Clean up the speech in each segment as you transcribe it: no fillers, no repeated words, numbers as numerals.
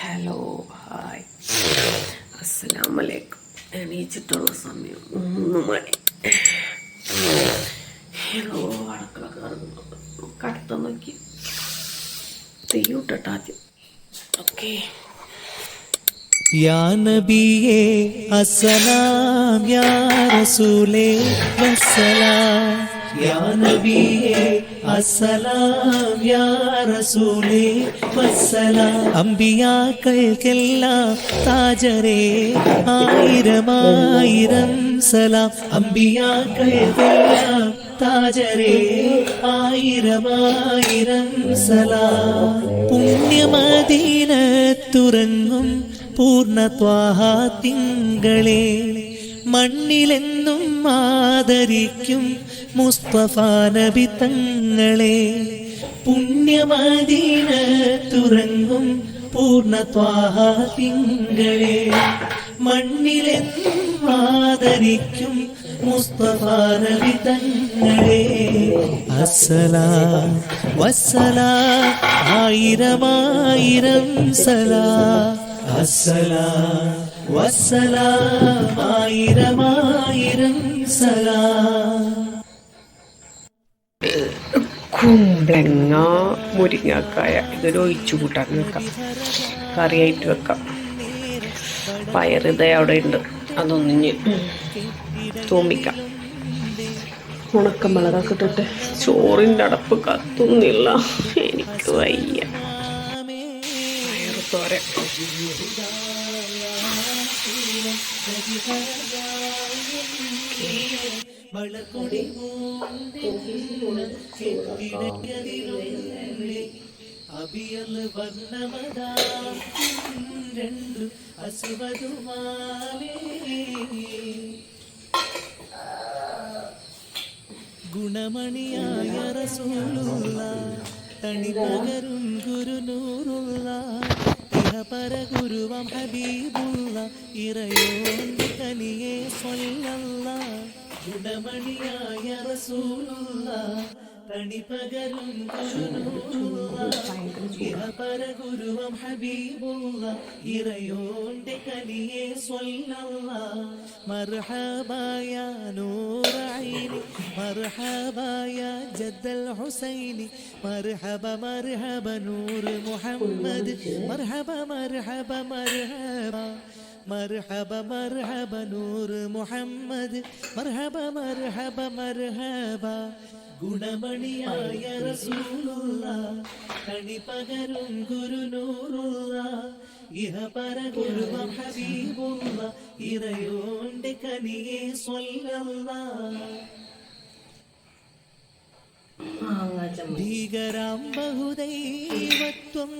Hello hi അസ്സലാമലൈക്കും. എണീച്ചിട്ടുള്ള സമയം 3 മണി. Hello അടുക്കളൊക്കെ കിടക്കുന്നുണ്ട്. കടത്ത നോക്കി തെയ്യൂട്ടോ ആദ്യം. ഓക്കെ. യാ നബിയേ അസ്സലാം യാ റസൂലേ വസ്സലാം. യാ നബിയേ അസ്സലാം യാ റസൂലേ വസ്സലാം. അമ്പിയാക്കൾക്കെല്ലാം താജരേ ആയിരം സലാം. അമ്പിയാക്കൾക്കെല്ലാം താജരേ ആയിരം സലാം. പുണ്യമദീനത്തുറങ്ങും പൂർണ്ണ ത്വാഹ തിങ്കളെ മണ്ണിലെന്നും ആദരിക്കും മുസ്തഫ നബി തങ്ങളെ. പുണ്യമദീനത്തുറങ്ങും പൂർണ്ണ ത്വാഹ തിങ്കളെ മണ്ണിലെന്നും ആദരിക്കും മുസ്തഫ നബി തങ്ങളെ. അസ്സലാം വസ്സലാം ആയിരം സലാം. അസ്സലാം വസ്സലാം ആയിരം സലാം. കുമ്പളങ്ങ മുരിങ്ങക്കായ ഇതൊരു ഒഴിച്ചു കൂട്ടാൻ വെക്കാം, കറിയായിട്ട് വെക്കാം. പയറിത അവിടെ ഉണ്ട്, അതൊന്നിഞ്ഞ് തൂമിക്കാം. ഉണക്കമുളകൊക്കെ ഇട്ടിട്ട് ചോറിൻ്റെ അടപ്പ് കത്തുന്നില്ല, എനിക്ക് വയ്യ. പയറ് തോരൻ അബിയൽ വർണ്ണമദാ രണ്ടു അസുവതുമാലേ. ഗുണമണിയായ റസൂലുള്ള തണിപകരും ഗുരുനൂറുള്ള ഇഹപര ഗുരുവം ഹബീബുള്ള ഇറയോന്റെ കനിയെ സ്വല്ലല്ലാഹ്. ഗുണമണിയായ റസൂലുള്ള തണിപകരും ഗുരുനൂറുള്ള ഇഹപര ഗുരുവം ഹബീബുള്ള ഇറയോന്റെ കനിയെ സ്വല്ലല്ലാഹ്. മർഹബാ യാ നൂറ ഐനി മർഹബാ യാ ജദ്ദൽ ഹുസൈനി മർഹബ മർഹബ നൂർ മുഹമ്മദ് മർഹബ മർഹബ മർഹബ മർഹബ മർഹബ നൂർ മുഹമ്മദ് മർഹബ മർഹബ മർഹബ. ഗുണമണിയായ റസൂലുള്ള കണിപകരും ഗുരുനൂറുള്ള ഇഹപര ഗുരുവം ഹബീബുള്ള ഇറയോന്റെ കനിയെ സ്വല്ലല്ലാഹ്. ഭീകരാം ബഹുദൈവത്വം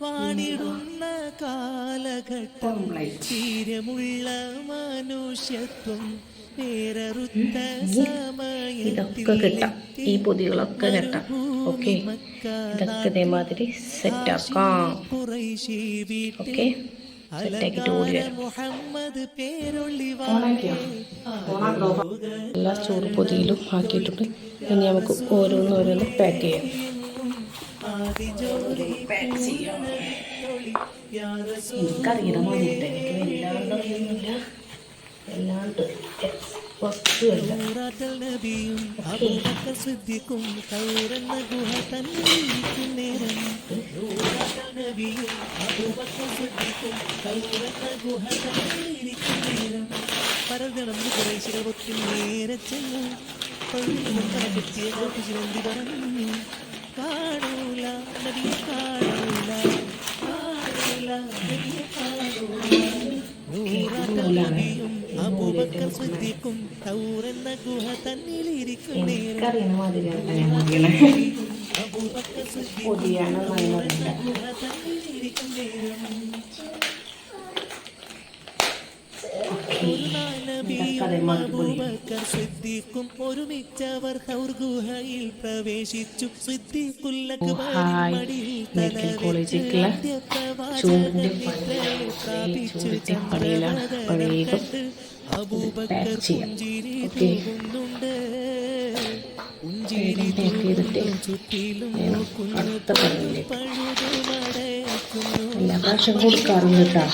വാണിടുന്ന കാലഘട്ടം ധീരമുള്ള മനുഷ്യത്വം പേരറുത്ത ഇതൊക്കെ കിട്ടാം, ഈ പൊതികളൊക്കെ കിട്ടാം. ഓക്കെ, ഇതൊക്കെ ഇതേമാതിരി സെറ്റാക്കാം. ഓക്കെ, സെറ്റാക്കിയിട്ട് ഓടി വരാം. എല്ലാ ചോറ് പൊതിയിലും ആക്കിയിട്ടുണ്ട്. ഇനി നമുക്ക് ഓരോന്നോരോന്ന് പാക്ക് ചെയ്യാം. എനിക്കറിയണ മതിയിട്ട് എനിക്ക് വല്ലാണ്ടറിയുന്നില്ല, എല്ലാണ്ട് പരതണം കുറേശ്ശികൾ ഒത്തിരി നേരെ ചെന്നു പറഞ്ഞു കാണൂല നബിയെ കാണൂല കാണൂല നബിയെ കാണൂല. നൂറാട്ടനബിയും അബൂബക്കർ സിദ്ദീഖും തൗറെന്ന ഗുഹ തന്നിലിരിക്കും നേരം അബൂബക്കർ സിദ്ദീഖും തൗറെന്ന ഗുഹ തന്നിലിരിക്കും നേരം. അബൂബക്കർ സിദ്ദീഖും ഒരുമിച്ചവർ തൗർ ഗുഹയിൽ പ്രവേശിച്ചു. അബൂബക്കർ പുഞ്ചിരി തൂകുന്നുണ്ട്, പുഞ്ചിരി ചുറ്റിലും പഴുതുമട എല്ലാ പ്രാവശ്യം കൊടുക്കാറുണ്ട് കേട്ടോ,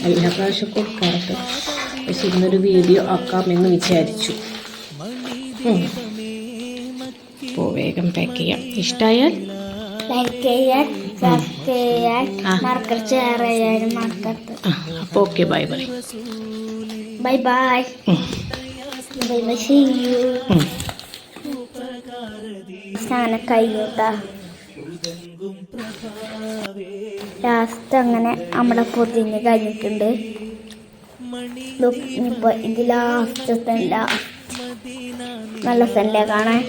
എല്ലാ പ്രാവശ്യം കൊടുക്കാറുണ്ട്. പക്ഷെ ഇന്നൊരു വീഡിയോ ആക്കാമെന്ന് വിചാരിച്ചു. അപ്പോൾ വേഗം പാക്ക് ചെയ്യാം. ഇഷ്ടമായാൽ ലൈക്ക് ചെയ്യാൻ, സബ്സ്ക്രൈബ് ചെയ്യാൻ, മറക്കരുത്, ഷെയർ ചെയ്യാനും മറക്കരുത്. അപ്പോൾ okay, bye bye. Bye bye. Bye bye, see you. സാധനം കഴിഞ്ഞൂട്ടാ. ലാസ്റ്റ് അങ്ങനെ നമ്മുടെ പൊതിഞ്ഞ് കഴിഞ്ഞിട്ടുണ്ട്. ഇപ്പോൾ ഇത് ലാസ്റ്റ് നല്ല സെല്ലേ കാണാൻ.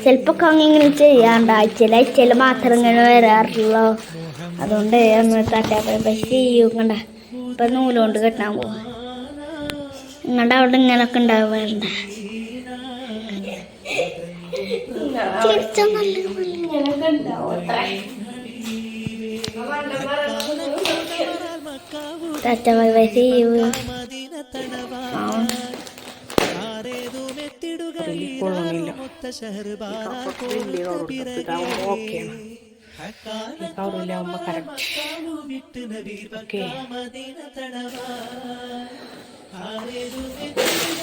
ചിലപ്പോൾ ഇങ്ങനെ ചെയ്യാണ്ട് ആഴ്ചയിൽ മാത്രം ഇങ്ങനെ വരാറുള്ളൂ. അതുകൊണ്ട് നമ്മൾ തട്ടാപ്പ ചെയ്യും. കണ്ട ഇപ്പം നൂലുകൊണ്ട് കെട്ടാൻ പോവാ. നിങ്ങളുടെ അവിടെ ഇങ്ങനൊക്കെ ഉണ്ടാവാറുണ്ട്.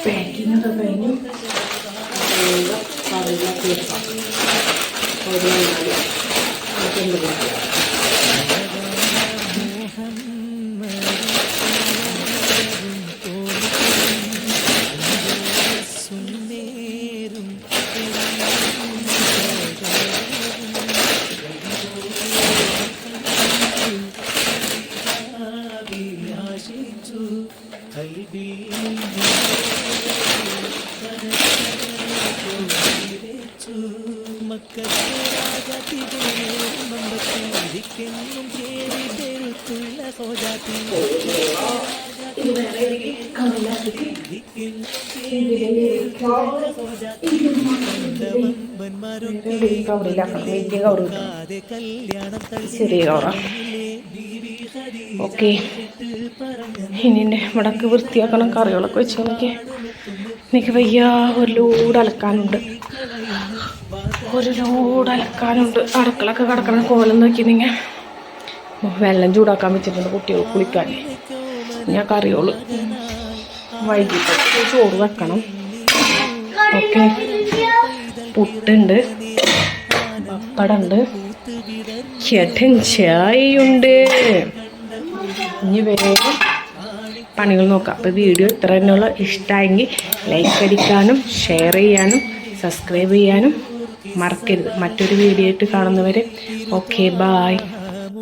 പാക്കിങ്ങൊക്കെ കഴിഞ്ഞു. ചെറിയ കവറ. ഓക്കെ, ഇനി ഇവിടൊക്കെ വൃത്തിയാക്കണം. കറികളൊക്കെ വെച്ച് എനിക്ക് വയ്യ. ഒരു ലോഡ് അലക്കാനുണ്ട്, അടുക്കളൊക്കെ കിടക്കണം. കോലം നോക്കി നിങ്ങൾ വെള്ളം ചൂടാക്കാൻ വെച്ചിട്ടുണ്ട് കുട്ടികൾ കുളിക്കാൻ. ഞാൻ കറിയോള് വൈകിട്ട് ചോറ് വെക്കണം. ഓക്കെ, പുട്ടുണ്ട്, പപ്പടമുണ്ട്, ചേട്ടൻ ചായയുണ്ട്. ഇനി വേഗം പണികൾ നോക്കാം. അപ്പോൾ വീഡിയോ ഇത്ര തന്നെയുള്ള. ഇഷ്ടമായെങ്കിൽ ലൈക്ക് അടിക്കാനും ഷെയർ ചെയ്യാനും സബ്സ്ക്രൈബ് ചെയ്യാനും മറക്കരുത്. മറ്റൊരു വീഡിയോ ആയിട്ട് കാണുന്നവരെ ഓക്കെ, ബായ്.